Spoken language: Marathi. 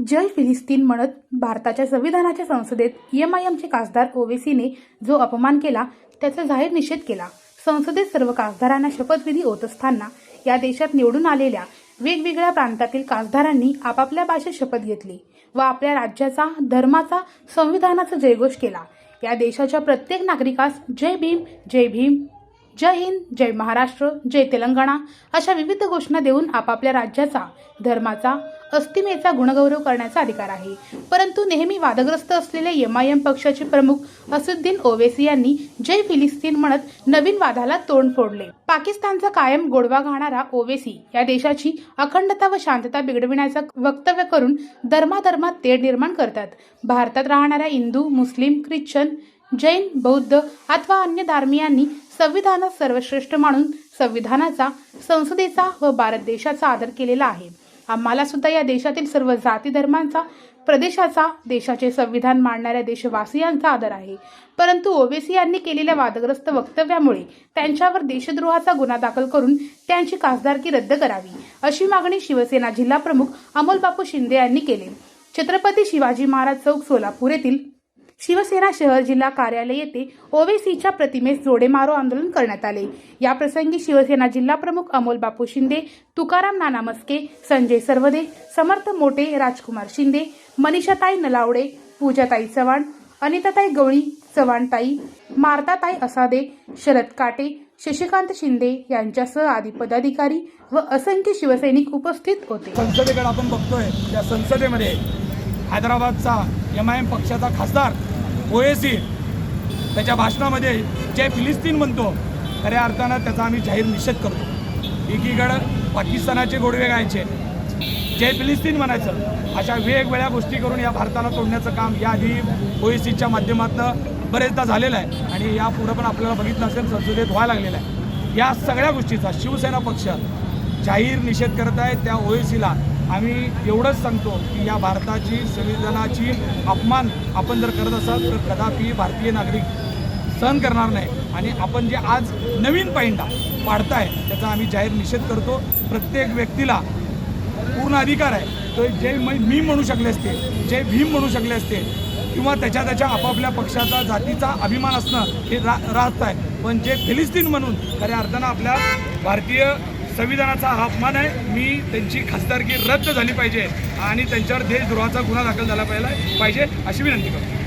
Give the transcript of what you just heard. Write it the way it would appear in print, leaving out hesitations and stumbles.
जय फिलिस्तीन म्हणत भारताच्या संविधानाच्या संसदेत एमआयएमचे खासदार ओवेसीने जो अपमान केला त्याचा जाहीर निषेध केला। संसदेत सर्व खासदारांना शपथविधी होत असताना या देशात निवडून आलेल्या वेगवेगळ्या प्रांतातील खासदारांनी आपापल्या भाषेत शपथ घेतली व आपल्या राज्याचा, धर्माचा, संविधानाचा जयघोष केला। या देशाच्या प्रत्येक नागरिकास जय भीम, जय भीम, जय हिंद, जय महाराष्ट्र, जय तेलंगणा अशा विविध घोषणा देऊन आपापल्या राज्याचा, धर्माचा, अस्मितेचा गुणगौरव करण्याचा अधिकार आहे। परंतु नेहमी वादग्रस्त असलेले एमआयएम पक्षाचे प्रमुख असदुद्दीन ओवेसी यांनी जय फिलिस्तीन म्हणत नवीन वादाला तोंड फोडले। पाकिस्तानचा कायम गोडवा घालणारा ओवेसी या देशाची अखंडता व शांतता बिघडविण्याचं वक्तव्य करून धर्माधर्मात तेढ निर्माण करतात। भारतात राहणाऱ्या हिंदू, मुस्लिम, ख्रिश्चन, जैन, बौद्ध अथवा अन्य धर्मीयांनी संविधानात सर्वश्रेष्ठ मानून संविधानाचा, संसदेचा व भारत देशाचा आदर केलेला आहे। आम्हाला सुद्धा या देशातील सर्व जाती धर्मांचा, प्रदेशाचा, देशाचे संविधान मानणाऱ्या देशवासियांचा आदर आहे। परंतु ओवेसी यांनी केलेल्या वादग्रस्त वक्तव्यामुळे त्यांच्यावर देशद्रोहाचा गुन्हा दाखल करून त्यांची खासदारकी रद्द करावी अशी मागणी शिवसेना जिल्हा प्रमुख अमोलबापू शिंदे यांनी केली। छत्रपती शिवाजी महाराज चौक, सोलापूर येथील शिवसेना शहर जिल्हा कार्यालय येथे ओवेसीच्या प्रतिमेस जोडेमारो आंदोलन करण्यात आले। या प्रसंगी शिवसेना जिल्हा प्रमुख अमोलबापू शिंदे, तुकाराम नाना मस्के, संजय सरवदे, समर्थ मोटे, राजकुमार शिंदे, मनीषाताई नलावडे, पूजाताई चव्हाण, अनिताताई गवळी, चव्हाणताई, मारताताई असादे, शरद काटे, शशिकांत शिंदे यांच्यासह आदी पदाधिकारी व असंख्य शिवसैनिक उपस्थित होते। संसदेकडे आपण बघतोय, त्या संसदेमध्ये हैदराबादचा एमआयएम पक्षाचा खासदार ओवेसी त्याच्या भाषणामध्ये जय फिलिस्तीन म्हणतो। खऱ्या अर्थानं त्याचा आम्ही जाहीर निषेध करतो। एकीकडं पाकिस्तानाचे गोडवे गायचे, जय फिलिस्तीन म्हणायचं, अशा वेगवेगळ्या गोष्टी करून या भारताला तोडण्याचं काम याआधी ओवेसीच्या माध्यमातून बरेचदा झालेलं आहे आणि यापुढं पण आपल्याला बघितलं असेल संसदेत व्हायला लागलेलं आहे। या सगळ्या गोष्टीचा शिवसेना पक्ष जाहीर निषेध करत आहे। त्या ओवेसीला आम्ही एवढंच सांगतो की या भारताची संविधानाची अपमान आपण जर करत असाल तर कदापि भारतीय नागरिक सहन करणार नाही आणि आपण जे आज नवीन पायंडा पाडताय त्याचा आम्ही जाहीर निषेध करतो। प्रत्येक व्यक्तीला पूर्ण अधिकार आहे, तो जय मी म्हणू शकले असते, जय भीम म्हणू शकले असते किंवा त्याच्या आपापल्या पक्षाचा, जातीचा अभिमान असणं हे राहत आहे, पण जे फिलिस्तीन म्हणून खऱ्या अर्थानं आपल्या भारतीय संविधानाचा हा अपमान आहे। मी त्यांची खासदारकी रद्द झाली पाहिजे आणि त्यांच्यावर देशद्रोहाचा गुन्हा दाखल झाला पाहिजे अशी विनंती करतो।